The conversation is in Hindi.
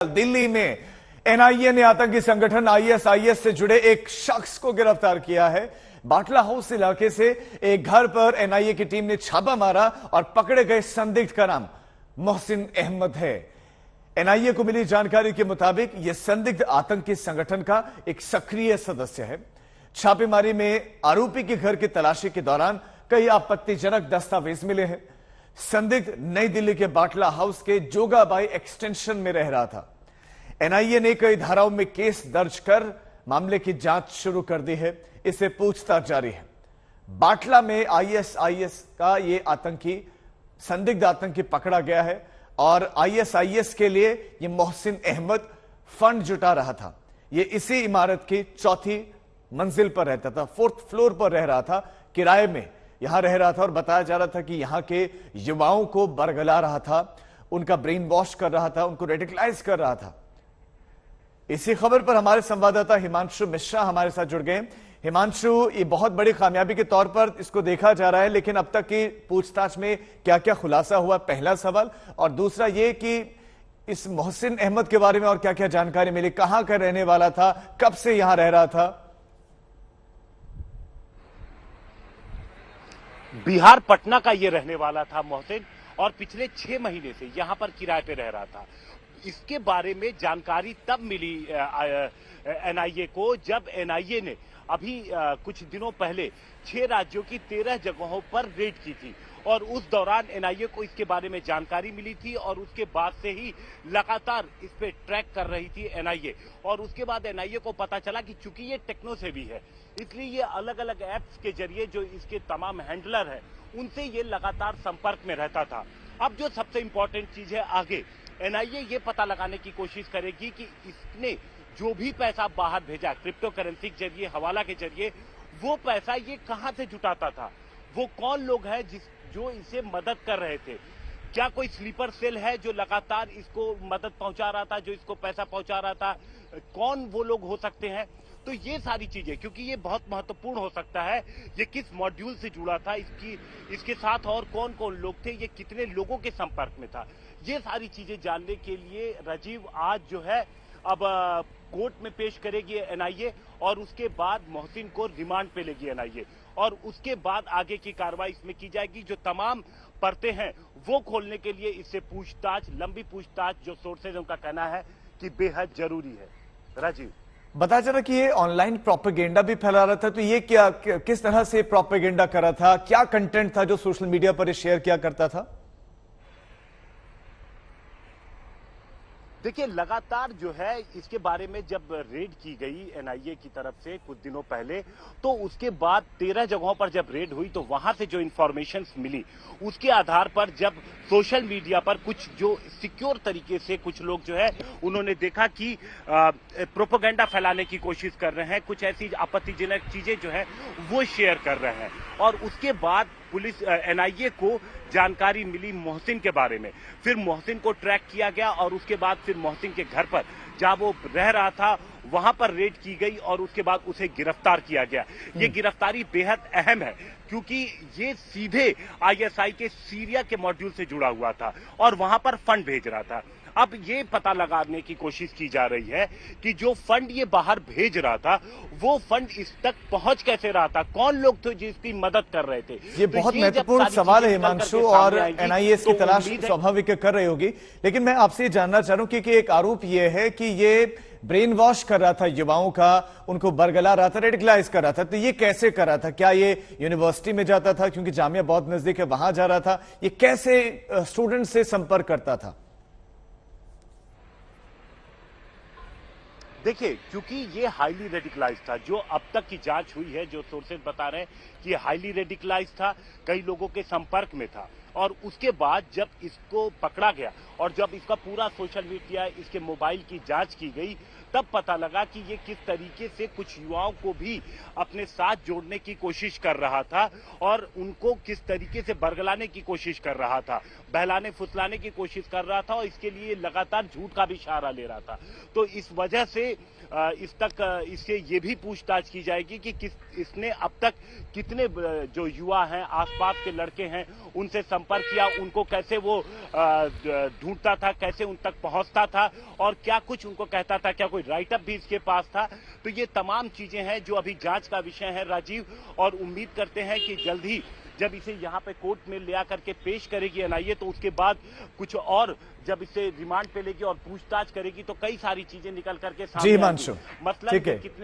दिल्ली में एनआईए ने आतंकी संगठन आईएसआईएस से जुड़े एक शख्स को गिरफ्तार किया है। बाटला हाउस इलाके से एक घर पर एनआईए की टीम ने छापा मारा और पकड़े गए संदिग्ध का नाम मोहसिन अहमद है। एनआईए को मिली जानकारी के मुताबिक यह संदिग्ध आतंकी संगठन का एक सक्रिय सदस्य है। छापेमारी में आरोपी के घर की तलाशी के दौरान कई आपत्तिजनक दस्तावेज मिले हैं। संदिग्ध नई दिल्ली के बाटला हाउस के जोगाबाई एक्सटेंशन में रह रहा था। एनआईए ने कई धाराओं में केस दर्ज कर मामले की जांच शुरू कर दी है। इससे पूछताछ जारी है। बाटला में आईएसआईएस का ये संदिग्ध आतंकी पकड़ा गया है और आईएसआईएस के लिए ये मोहसिन अहमद फंड जुटा रहा था। ये इसी इमारत की चौथी मंजिल पर रहता था, 4th फ्लोर पर रह रहा था, किराए में यहां रह रहा था और बताया जा रहा था कि यहां के युवाओं को बरगला रहा था, उनका ब्रेन वॉश कर रहा था, उनको रेडिकलाइज कर रहा था। इसी खबर पर हमारे संवाददाता हिमांशु मिश्रा हमारे साथ जुड़ गए। हिमांशु, ये बहुत बड़ी कामयाबी के तौर पर इसको देखा जा रहा है, लेकिन अब तक की पूछताछ में क्या क्या खुलासा हुआ, पहला सवाल। और दूसरा ये कि इस मोहसिन अहमद के बारे में और क्या क्या जानकारी मिली, कहां का रहने वाला था, कब से यहां रह रहा था? बिहार पटना का ये रहने वाला था मोहसिन और पिछले 6 महीने से यहां पर किराए पे रह रहा था। इसके बारे में जानकारी तब मिली एनआईए को जब एनआईए ने अभी कुछ दिनों पहले 6 राज्यों की 13 जगहों पर रेड की थी और उस दौरान एनआईए को इसके बारे में जानकारी मिली थी और उसके बाद से ही लगातार इस पे ट्रैक कर रही थी एनआईए। और उसके बाद एनआईए को पता चला कि चूंकि ये टेक्नो सेवी है, इसलिए ये अलग अलग ऐप्स के जरिए जो इसके तमाम हैंडलर हैं उनसे ये लगातार संपर्क में रहता था। अब जो सबसे इंपॉर्टेंट चीज है, आगे एनआईए ये पता लगाने की कोशिश करेगी कि इसने जो भी पैसा बाहर भेजा क्रिप्टो करेंसी के जरिए, हवाला के जरिए, वो पैसा ये कहां से जुटाता था, वो कौन लोग हैं जो इसे मदद कर रहे थे, क्या कोई स्लीपर सेल है जो लगातार इसको मदद पहुंचा रहा था, जो इसको पैसा पहुंचा रहा था, कौन वो लोग हो सकते हैं। तो ये सारी चीजें, क्योंकि ये बहुत महत्वपूर्ण हो सकता है, ये किस मॉड्यूल से जुड़ा था, इसके साथ और कौन कौन लोग थे, ये कितने लोगों के संपर्क में था, ये सारी चीजें जानने के लिए राजीव आज जो है अब कोर्ट में पेश करेगी एनआईए और उसके बाद मोहसिन को रिमांड पे लेगी एनआईए और उसके बाद आगे की कार्रवाई इसमें की जाएगी। जो तमाम परतें हैं वो खोलने के लिए इससे पूछताछ, लंबी पूछताछ, जो सोर्सेज उनका कहना है कि बेहद जरूरी है। राजीव, बताया जा रहा कि ये ऑनलाइन प्रोपेगेंडा भी फैला रहा था, तो ये किस तरह से प्रोपेगेंडा कर रहा था, क्या कंटेंट था जो सोशल मीडिया पर शेयर किया करता था? देखिए, लगातार जो है इसके बारे में जब रेड की गई एनआईए की तरफ से कुछ दिनों पहले, तो उसके बाद 13 जगहों पर जब रेड हुई तो वहां से जो इंफॉर्मेशन मिली उसके आधार पर जब सोशल मीडिया पर कुछ जो सिक्योर तरीके से कुछ लोग जो है उन्होंने देखा कि प्रोपेगेंडा फैलाने की कोशिश कर रहे हैं, कुछ ऐसी आपत्तिजनक चीजें जो है वो शेयर कर रहे हैं और उसके बाद पुलिस एनआईए को जानकारी मिली मोहसिन के बारे में। फिर मोहसिन को ट्रैक किया गया और उसके बाद फिर मोहसिन के घर पर जहां वो रह रहा था वहां पर रेड की गई और उसके बाद उसे गिरफ्तार किया गया। ये गिरफ्तारी बेहद अहम है क्योंकि ये सीधे आईएसआई के सीरिया के मॉड्यूल से जुड़ा हुआ था और वहां पर फंड भेज रहा था। अब ये पता लगाने की कोशिश की जा रही है कि जो फंड ये बाहर भेज रहा था वो फंड इस तक पहुंच कैसे रहा था, कौन लोग थे जिसकी मदद कर रहे थे। ये बहुत महत्वपूर्ण सवाल है हिमांशु, और एनआईए इसकी तलाश स्वाभाविक कर रही होगी। लेकिन मैं आपसे जानना चाह रहा हूं कि एक आरोप ये है कि ये ब्रेन वॉश कर रहा था युवाओं का, उनको बरगला रहा था, रेडिकलाइज कर रहा था। तो ये कैसे कर रहा था? क्या ये यूनिवर्सिटी में जाता था, क्योंकि जामिया बहुत नजदीक है, वहां जा रहा था? ये कैसे स्टूडेंट से संपर्क करता था? देखिए, क्योंकि ये हाईली रेडिकलाइज था, जो अब तक की जांच हुई है, जो सोर्सेज बता रहे हैं कि ये हाईली रेडिकलाइज था, कई लोगों के संपर्क में था और उसके बाद जब इसको पकड़ा गया और जब इसका पूरा सोशल मीडिया, इसके मोबाइल की जांच की गई, तब पता लगा कि ये किस तरीके से कुछ युवाओं को भी अपने साथ जोड़ने की कोशिश कर रहा था और उनको किस तरीके से बरगलाने की कोशिश कर रहा था, बहलाने फुसलाने की कोशिश कर रहा था और इसके लिए लगातार झूठ का भी सहारा ले रहा था। तो इस वजह से इससे ये भी पूछताछ की जाएगी कि इसने अब तक कितने जो युवा हैं, आसपास के लड़के हैं, उनसे संपर्क किया, उनको कैसे वो ढूंढता था, कैसे उन तक पहुंचता था और क्या कुछ उनको कहता था, क्या कोई राइटअप भी इसके पास था। तो ये तमाम चीजें हैं जो अभी जांच का विषय है राजीव, और उम्मीद करते हैं कि जल्द ही जब इसे यहाँ पे कोर्ट में ले आकर के पेश करेगी एनआईए, तो उसके बाद कुछ और जब इसे रिमांड पे लेगी और पूछताछ करेगी तो कई सारी चीजें निकल करके सामने जी आएंगी। हिमांशु, मतलब ठीक है। कितने